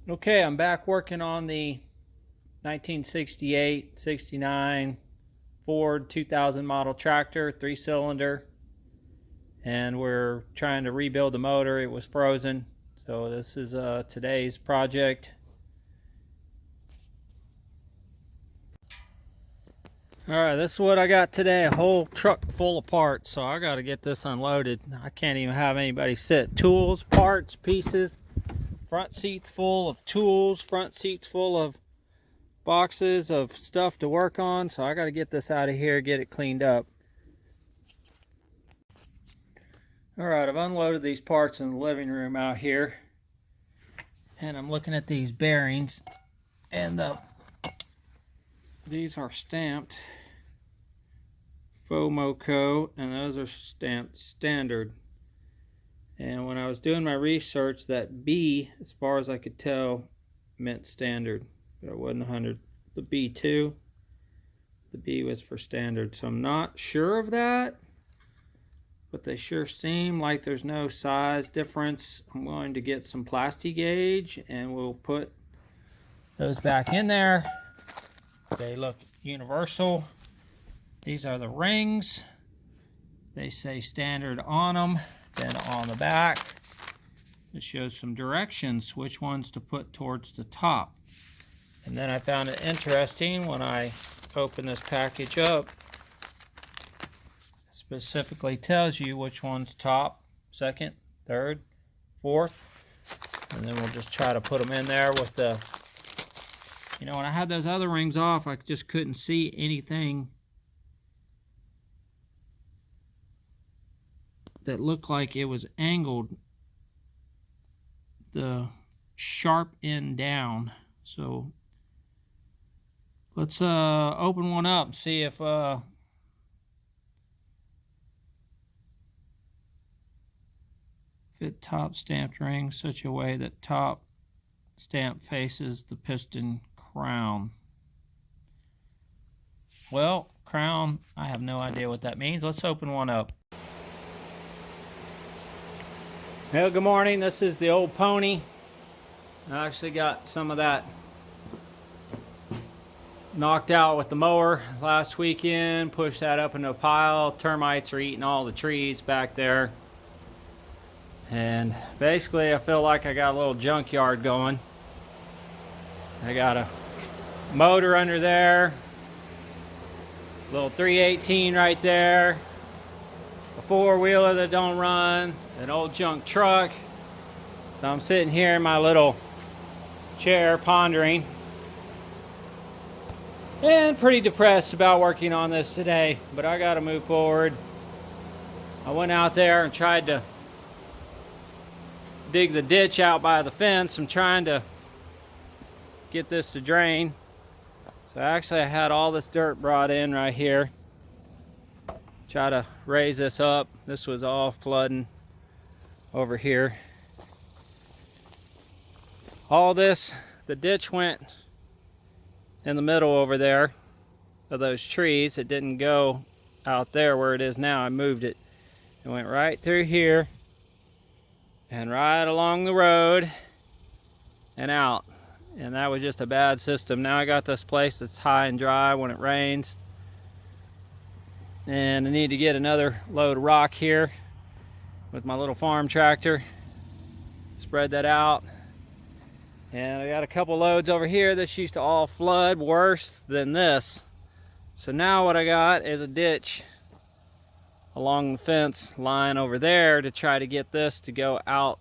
Okay, I'm back working on the 1968, 69 Ford 2000 model tractor, 3-cylinder, and we're trying to rebuild the motor. It was frozen, so this is today's project. Alright, this is what I got today, a whole truck full of parts, so I got to get this unloaded. I can't even have anybody sit. Tools, parts, pieces, front seats full of tools, front seats full of boxes of stuff to work on, so I got to get this out of here, get it cleaned up. Alright, I've unloaded these parts in the living room out here, and I'm looking at these bearings, and these are stamped FOMOCO, and those are stamped standard. And when I was doing my research, that B, as far as I could tell, meant standard, but I wasn't 100. The B2, the B was for standard, so I'm not sure of that, but they sure seem like there's no size difference. I'm going to get some plasti gauge and we'll put those back in there. They look universal. These are the rings. They say standard on them. Then on the back, it shows some directions, which ones to put towards the top. And then I found it interesting when I opened this package up. It specifically tells you which one's top, second, third, fourth. And then we'll just try to put them in there with the, you know, when I had those other rings off, I just couldn't see anything that looked like it was angled the sharp end down. So let's open one up and see if fit top stamped ring such a way that top stamp faces the piston crown. Well, crown, I have no idea what that means. Let's open one up. Well, good morning. This is the old pony. I actually got some of that knocked out with the mower last weekend. Pushed that up into a pile. Termites are eating all the trees back there. And basically I feel like I got a little junkyard going. I got a motor under there. Little 318 right there. A four-wheeler that don't run, an old junk truck. So I'm sitting here in my little chair pondering and pretty depressed about working on this today, but I got to move forward. I went out there and tried to dig the ditch out by the fence. I'm trying to get this to drain. So actually I had all this dirt brought in right here. Try to raise this up. This was all flooding over here. All this, the ditch went in the middle over there of those trees. It didn't go out there where it is now. I moved it. It went right through here and right along the road and out. And that was just a bad system. Now I got this place that's high and dry when it rains. And I need to get another load of rock here with my little farm tractor. Spread that out. And I got a couple loads over here that used to all flood worse than this. So now what I got is a ditch along the fence line over there to try to get this to go out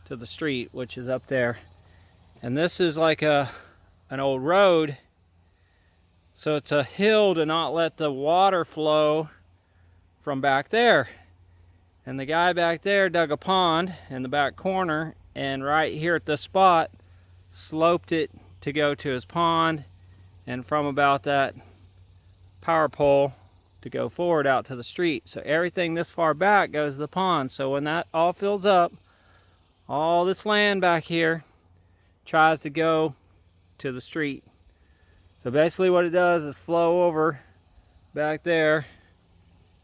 to the street, which is up there. And this is like an old road. So it's a hill to not let the water flow from back there. And the guy back there dug a pond in the back corner, and right here at this spot sloped it to go to his pond, and from about that power pole to go forward out to the street. So everything this far back goes to the pond. So when that all fills up, all this land back here tries to go to the street. So basically what it does is flow over back there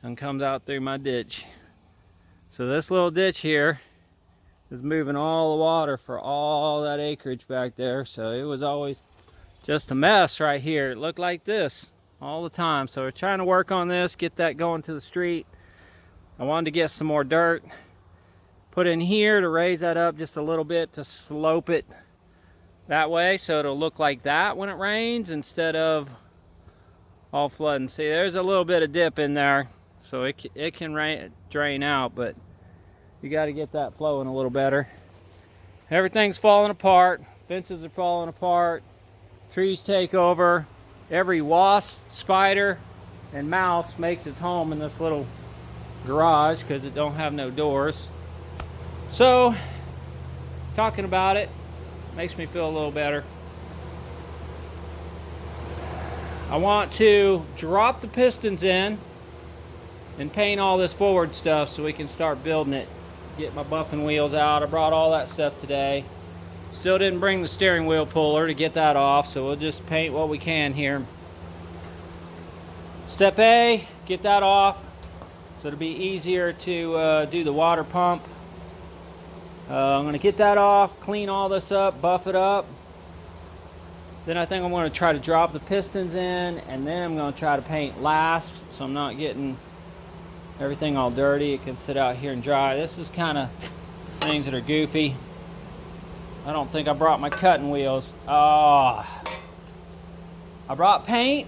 and comes out through my ditch. So this little ditch here is moving all the water for all that acreage back there. So it was always just a mess right here. It looked like this all the time. So we're trying to work on this, get that going to the street. I wanted to get some more dirt put in here to raise that up just a little bit to slope it that way so it'll look like that when it rains instead of all flooding. See, there's a little bit of dip in there, so it can drain out, but you got to get that flowing a little better. Everything's falling apart. Fences are falling apart. Trees take over. Every wasp, spider, and mouse makes its home in this little garage because it don't have no doors. So, talking about it makes me feel a little better. I want to drop the pistons in and paint all this forward stuff so we can start building it. Get my buffing wheels out. I brought all that stuff today. Still didn't bring the steering wheel puller to get that off, so we'll just paint what we can here. Step A, get that off so it'll be easier to do the water pump. I'm going to get that off, clean all this up, buff it up. Then I think I'm going to try to drop the pistons in, and then I'm going to try to paint last so I'm not getting everything all dirty. It can sit out here and dry. This is kind of things that are goofy. I don't think I brought my cutting wheels. I brought paint,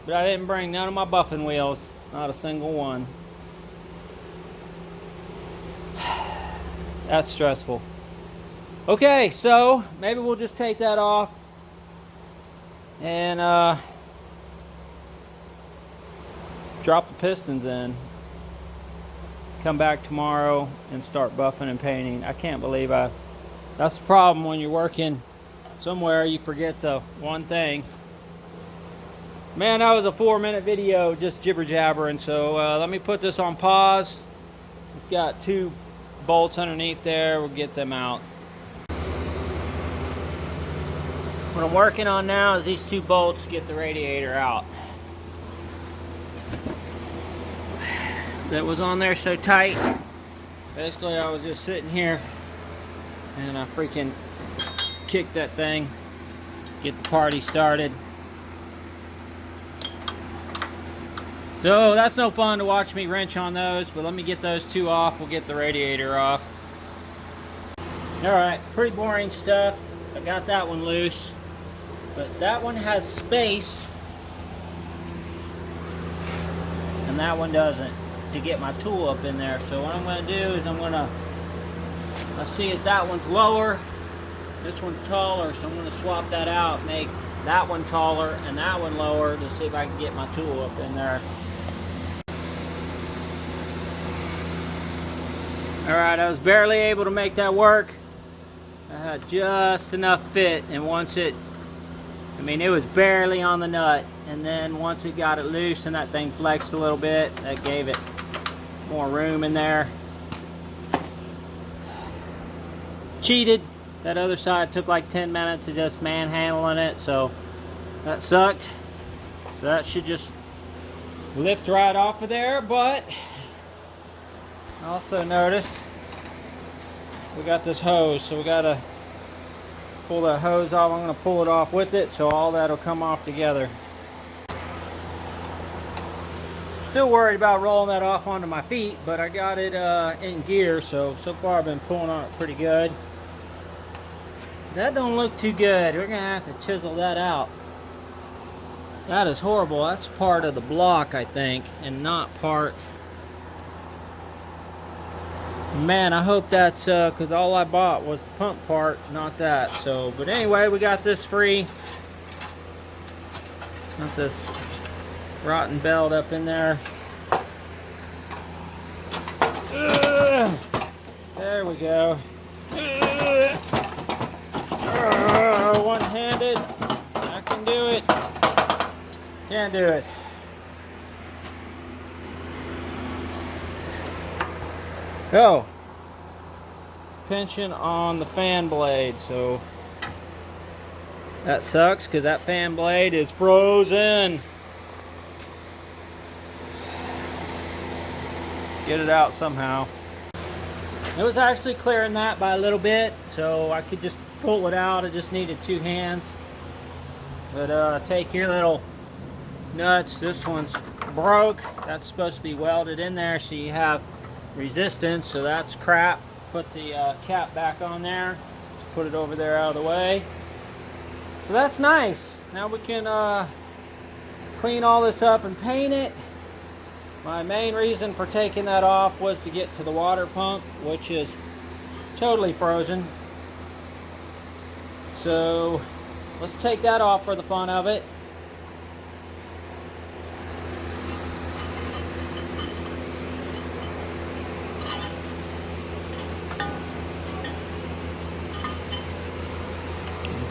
but I didn't bring none of my buffing wheels. Not a single one. That's stressful. Okay, so maybe we'll just take that off and drop the pistons in. Come back tomorrow and start buffing and painting. I can't believe that's the problem when you're working somewhere, you forget the one thing. Man, that was a 4-minute video just jibber jabbering. So let me put this on pause. It's got 2 bolts underneath there. We'll get them out. What I'm working on now is these 2 bolts to get the radiator out. That was on there so tight. Basically, I was just sitting here and I freaking kicked that thing, get the party started. So that's no fun to watch me wrench on those, but let me get those 2 off. We'll get the radiator off. Alright, pretty boring stuff. I got that one loose, but that one has space and that one doesn't, to get my tool up in there. So what I'm going to do is I see if that one's lower, this one's taller, so I'm going to swap that out, make that one taller and that one lower to see if I can get my tool up in there. Alright, I was barely able to make that work. I had just enough fit, and once it was barely on the nut, and then once it got it loose and that thing flexed a little bit, that gave it more room in there. Cheated. That other side took like 10 minutes of just manhandling it, so that sucked. So that should just lift right off of there, but I also noticed we got this hose, so we gotta pull that hose off. I'm gonna pull it off with it, so all that'll come off together. Still worried about rolling that off onto my feet, but I got it in gear, so far I've been pulling on it pretty good. That don't look too good. We're gonna have to chisel that out. That is horrible. That's part of the block, I think, and not part. Man, I hope that's because all I bought was the pump part, not that. So, but anyway, we got this free. Got this rotten belt up in there. There we go. One-handed. I can do it. Can't do it. Oh, pinching on the fan blade, so that sucks because that fan blade is frozen. Get it out somehow. It was actually clearing that by a little bit, so I could just pull it out. I just needed 2 hands. But take your little nuts. This one's broke. That's supposed to be welded in there so you have resistance, so that's crap. Put the cap back on there. Just put it over there out of the way. So that's nice. Now we can clean all this up and paint it. My main reason for taking that off was to get to the water pump, which is totally frozen. So let's take that off for the fun of it.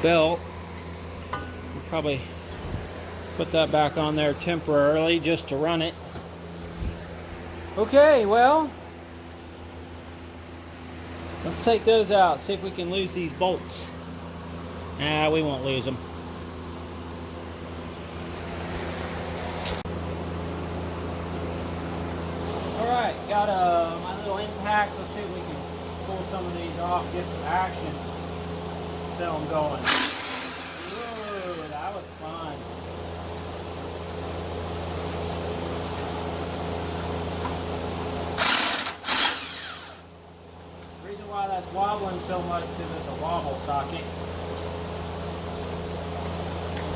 Belt. We'll probably put that back on there temporarily just to run it. Okay, well, let's take those out, see if we can lose these bolts. Nah, we won't lose them. Alright, got my little impact. Let's see if we can pull some of these off, get some action film going. Ooh, that was fun. The reason why that's wobbling so much is because it's a wobble socket. Let's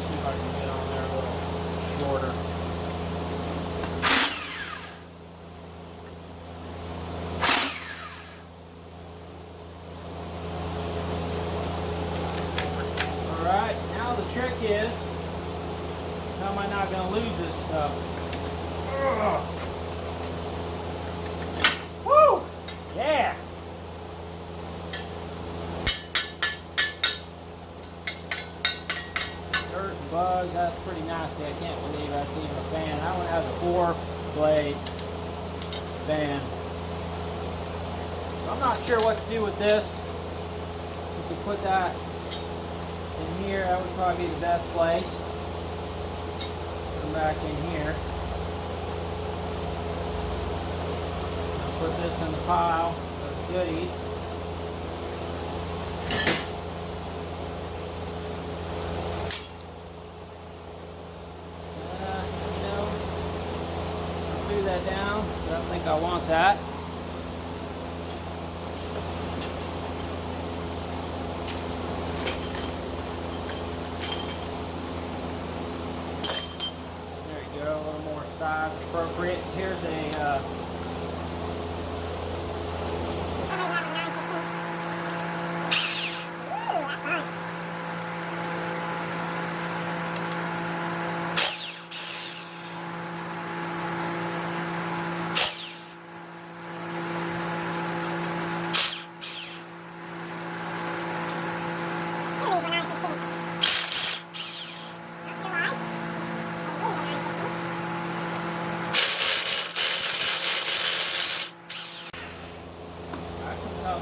see if I can get on there a little shorter. Alright, now the trick is, how am I not going to lose this stuff? Ugh. Woo! Yeah! Dirt and bugs, that's pretty nasty. I can't believe that's even a fan. That one has a 4-blade fan. So I'm not sure what to do with this. We could put that in here. That would probably be the best place. Put them back in here. I'll put this in the pile of goodies. That down. I don't think I want that. There you go, a little more size appropriate. Here's a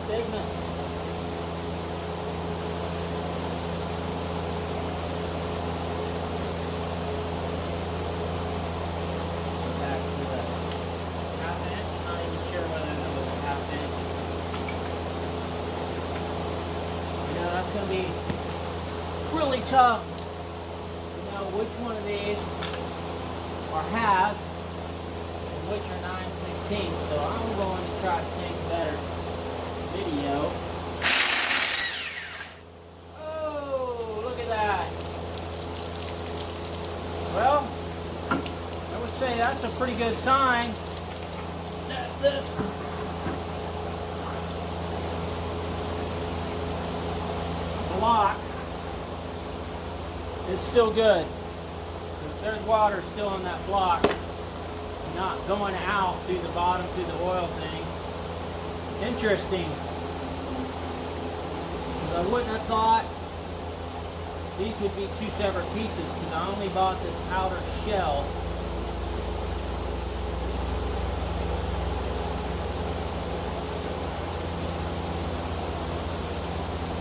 business. Back to the half-inch. Not even sure whether that was a half-inch. You know, that's going to be really tough to know which one of these are halves and which are 9/16. So I'm going to try to think better video. Oh, look at that. Well, I would say that's a pretty good sign that this block is still good. If there's water still in that block, not going out through the bottom through the oil thing. Interesting. I wouldn't have thought these would be 2 separate pieces because I only bought this outer shell.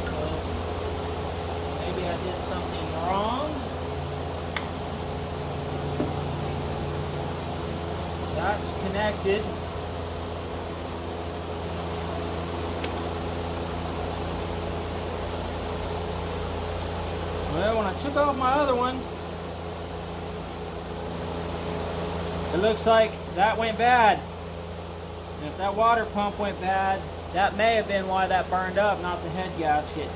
So maybe I did something wrong. That's connected. I took off my other one. It looks like that went bad. And if that water pump went bad, that may have been why that burned up, not the head gasket.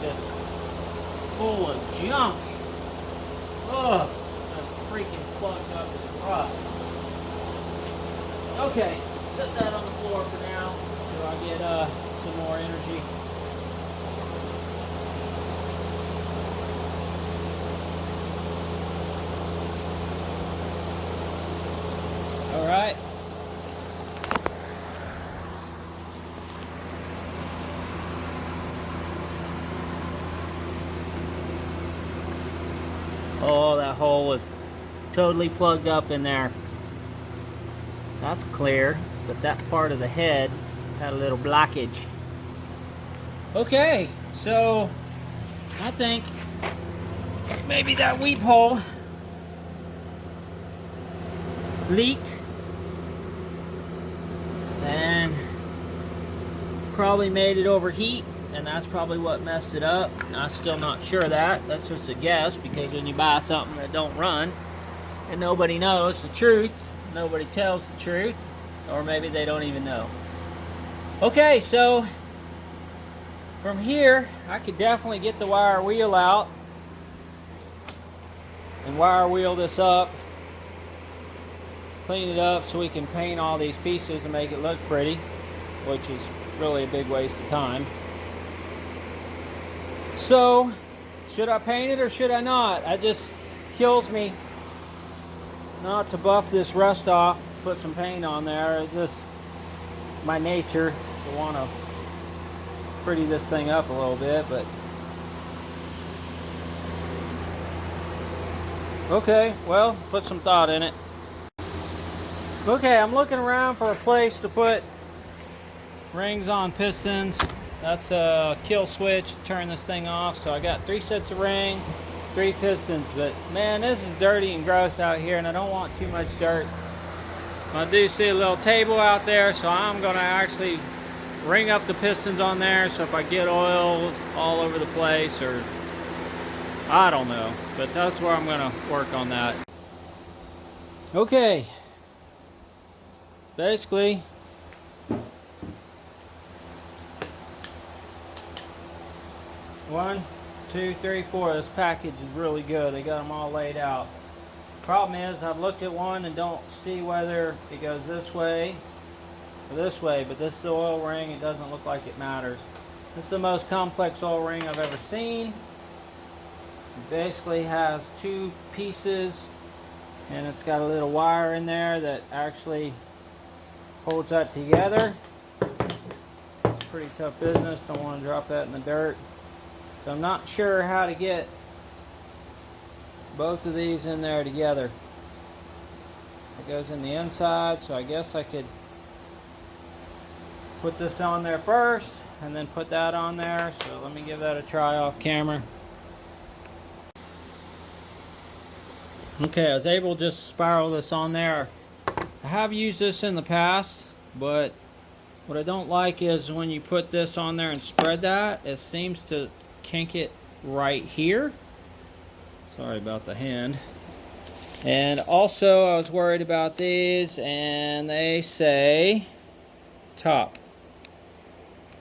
Just full of junk. Ugh, that's freaking plugged up with rust. Okay, set that on the floor for now until I get some more energy. All right. Oh, that hole was totally plugged up in there. That's clear, but that part of the head had a little blockage. Okay, so I think maybe that weep hole leaked and probably made it overheat. And that's probably what messed it up. I'm still not sure of that. That's just a guess, because when you buy something that don't run and nobody knows the truth, nobody tells the truth, or maybe they don't even know. Okay, so from here I could definitely get the wire wheel out and wire wheel this up, clean it up so we can paint all these pieces and make it look pretty, which is really a big waste of time. So, should I paint it or should I not? It just kills me not to buff this rust off, put some paint on there. It's just my nature to want to pretty this thing up a little bit, but okay, well, put some thought in it. Okay, I'm looking around for a place to put rings on pistons. That's a kill switch to turn this thing off. So I got 3 sets of ring, 3 pistons, but man, this is dirty and gross out here and I don't want too much dirt. I do see a little table out there, so I'm gonna actually ring up the pistons on there, so if I get oil all over the place, or I don't know, but that's where I'm gonna work on that. Okay, basically one, 2, 3, 4. This package is really good. They got them all laid out. Problem is, I've looked at one and don't see whether it goes this way or this way, but this is the oil ring. It doesn't look like it matters. This is the most complex oil ring I've ever seen. It basically has 2 pieces, and it's got a little wire in there that actually holds that together. It's pretty tough business. Don't want to drop that in the dirt. So I'm not sure how to get both of these in there together. It goes in the inside, so I guess I could put this on there first and then put that on there. So let me give that a try off camera. Okay, I was able to just spiral this on there. I have used this in the past, but what I don't like is when you put this on there and spread that, it seems to kink it right here. Sorry about the hand. And also I was worried about these, and they say top.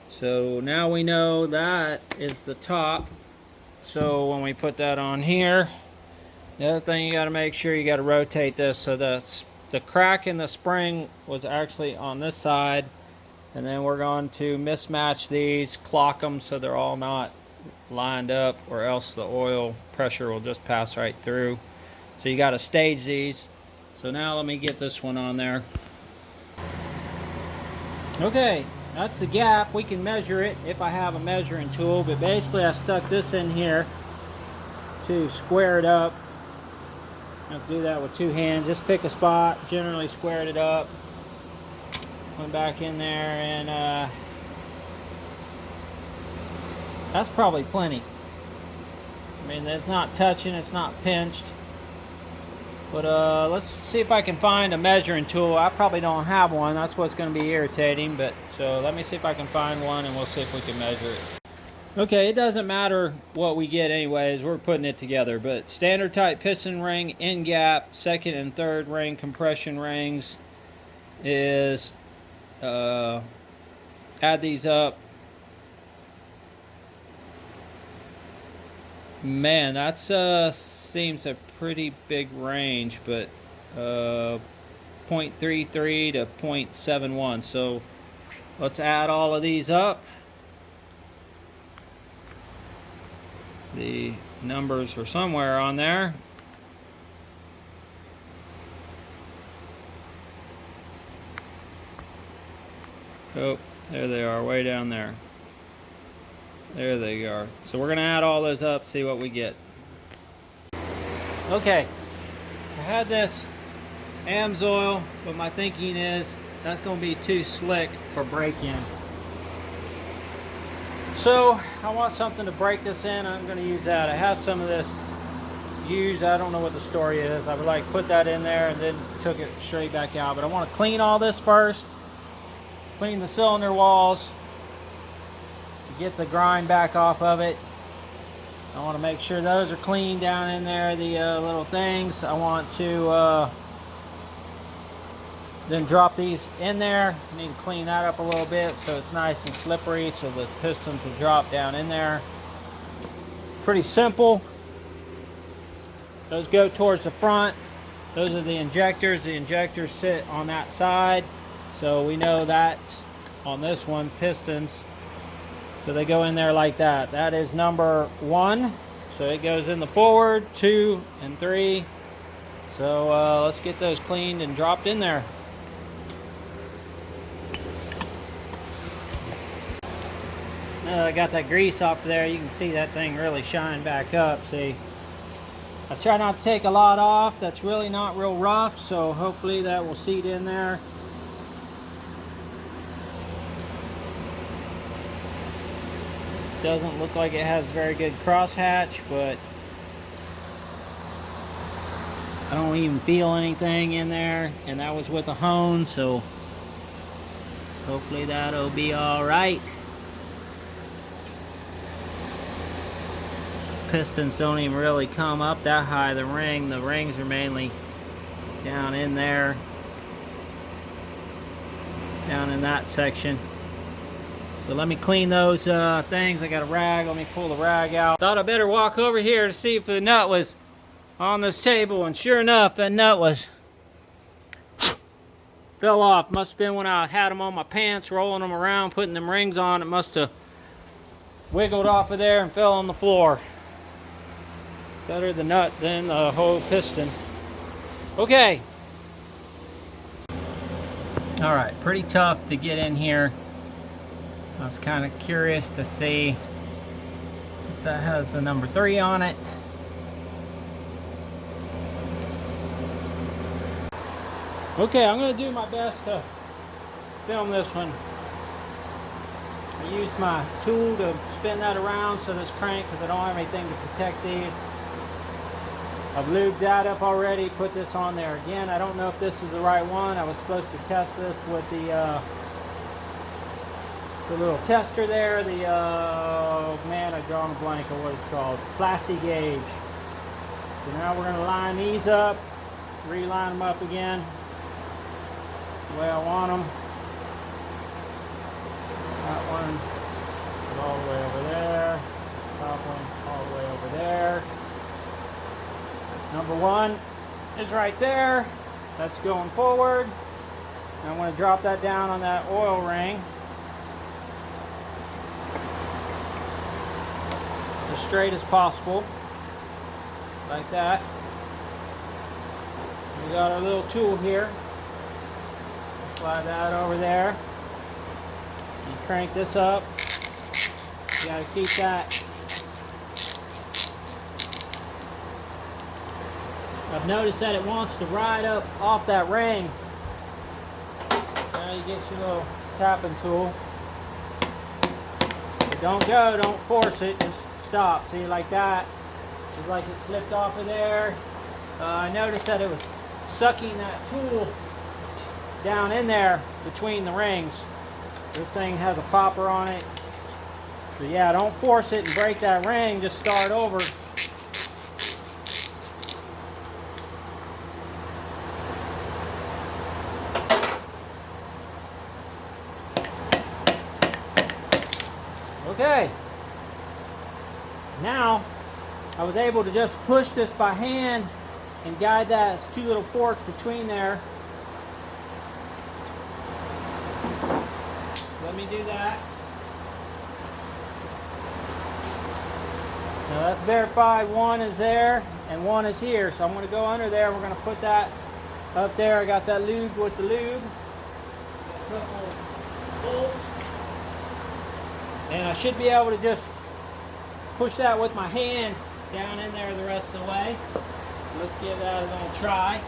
So now we know that is the top. So when we put that on here, the other thing you got to make sure you got to rotate this so that's the crack in the spring was actually on this side, and then we're going to mismatch these, clock them so they're all not lined up, or else the oil pressure will just pass right through. So you got to stage these. So now let me get this one on there. Okay, that's the gap. We can measure it if I have a measuring tool, but basically I stuck this in here to square it up. I have to do that with 2 hands. Just pick a spot, generally squared it up. Went back in there, and that's probably plenty. I mean, it's not touching, it's not pinched. But let's see if I can find a measuring tool. I probably don't have one. That's what's going to be irritating. But so let me see if I can find one, and we'll see if we can measure it. Okay, it doesn't matter what we get anyways. We're putting it together. But standard type piston ring, end gap, second and third ring compression rings is, add these up. Man, that's seems a pretty big range, but 0.33 to 0.71. So let's add all of these up. The numbers are somewhere on there. Oh, there they are, way down there. There they are. So we're going to add all those up, see what we get. Okay, I had this AMSOIL, but my thinking is that's going to be too slick for break-in. So I want something to break this in. I'm going to use that. I have some of this used. I don't know what the story is. I would like put that in there and then took it straight back out. But I want to clean all this first. Clean the cylinder walls. Get the grind back off of it. I want to make sure those are clean down in there, the little things. I want to then drop these in there. I need to clean that up a little bit so it's nice and slippery so the pistons will drop down in there. Pretty simple. Those go towards the front. Those are the injectors. The injectors sit on that side. So we know that's on this one, pistons. So they go in there like that. That is number 1. So it goes in the forward, 2 and 3. So let's get those cleaned and dropped in there. I got that grease off there. You can see that thing really shine back up. See, I try not to take a lot off. That's really not real rough. So hopefully that will seat in there. Doesn't look like it has very good crosshatch, but I don't even feel anything in there, and that was with a hone, so hopefully that'll be all right. Pistons don't even really come up that high. The rings are mainly down in there, down in that section. So let me clean those things. I got a rag. Let me pull the rag out. Thought I better walk over here to see if the nut was on this table, and sure enough, that nut was fell off. Must have been when I had them on my pants, rolling them around, putting them rings on. It must have wiggled off of there and fell on the floor. Better the nut than the whole piston. Okay. All right, pretty tough to get in here. I was kind of curious to see if that has the number 3 on it. Okay, I'm going to do my best to film this one. I used my tool to spin that around so this crank, because I don't have anything to protect these. I've lubed that up already, put this on there again. I don't know if this is the right one. I was supposed to test this with the little tester there, the man, I've drawn a blank of what it's called, plastic gauge. So now we're going to line these up, reline them up again the way I want them. That one is all the way over there. This top one all the way over there. Number 1 is right there. That's going forward. And I'm going to drop that down on that oil ring. As straight as possible, like that. We got our little tool here. Slide that over there. You crank this up. You gotta keep that. I've noticed that it wants to ride up off that ring. Okay. Now you get your little tapping tool. But don't force it, just stop. See, like that. It's like it slipped off of there. I noticed that it was sucking that tool down in there between the rings. This thing has a popper on it. So yeah, don't force it and break that ring, just start over. Okay, now I was able to just push this by hand and guide that. It's two little forks between there. Let me do that. Now that's verified, one is there and one is here. So I'm going to go under there. We're going to put that up there. I got that lube with the lube. Got a couple bolts. And I should be able to just push that with my hand down in there the rest of the way. Let's give that a little try.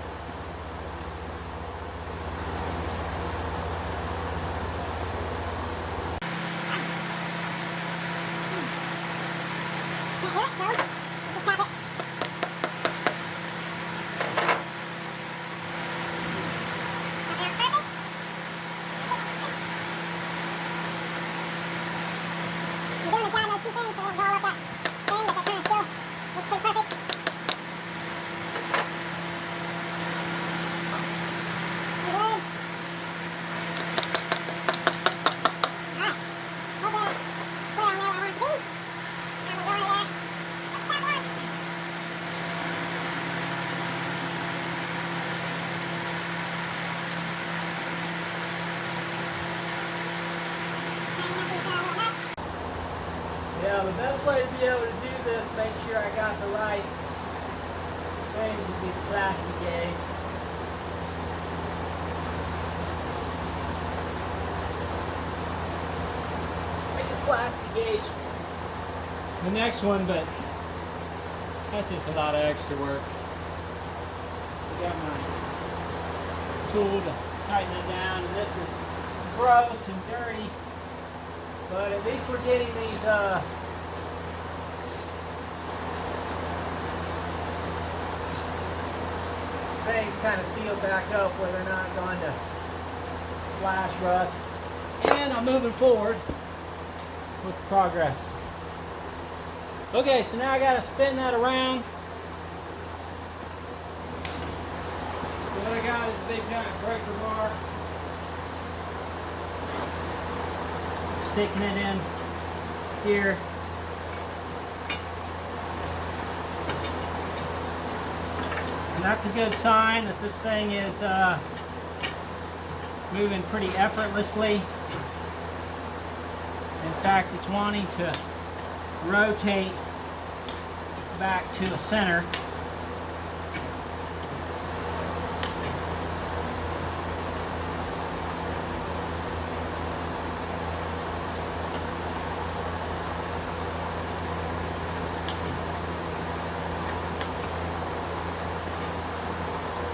Yeah, the best way to be able to do this, make sure I got the right thing, would be the plastic gauge. Make a plastic gauge the next one, but that's just a lot of extra work. I got my tool to tighten it down, and this is gross and dirty. But at least we're getting these things kind of sealed back up where they're not going to flash rust. And I'm moving forward with progress. Okay, so now I got to spin that around. What I got is a big giant breaker bar. Sticking it in here. And that's a good sign that this thing is moving pretty effortlessly. In fact, it's wanting to rotate back to the center.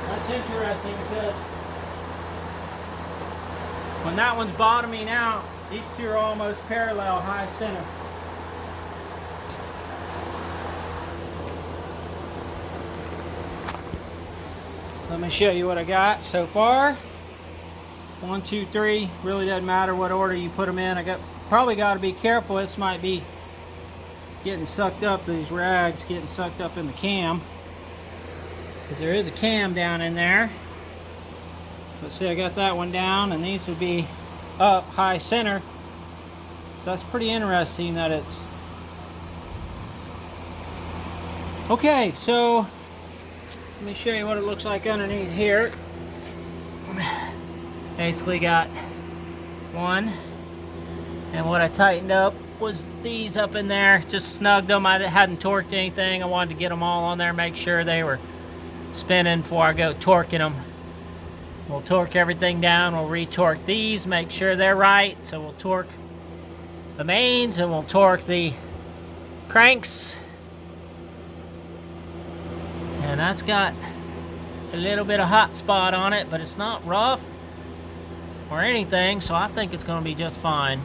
That's interesting because when that one's bottoming out, these two are almost parallel, high center. Let me show you what I got so far. 1, 2, 3. Really doesn't matter what order you put them in. Probably got to be careful. This might be getting sucked up. These rags getting sucked up in the cam, because there is a cam down in there. Let's see, I got that one down, and these would be up high center. So that's pretty interesting that it's okay. So let me show you what it looks like underneath here. Basically got one, and what I tightened up was these up in there. Just snugged them. I hadn't torqued anything. I wanted to get them all on there, make sure they were spinning before I go torquing them. We'll torque everything down. We'll re-torque these, make sure they're right. So we'll torque the mains and we'll torque the cranks. And that's got a little bit of hot spot on it, but it's not rough. or anything, so I think it's going to be just fine.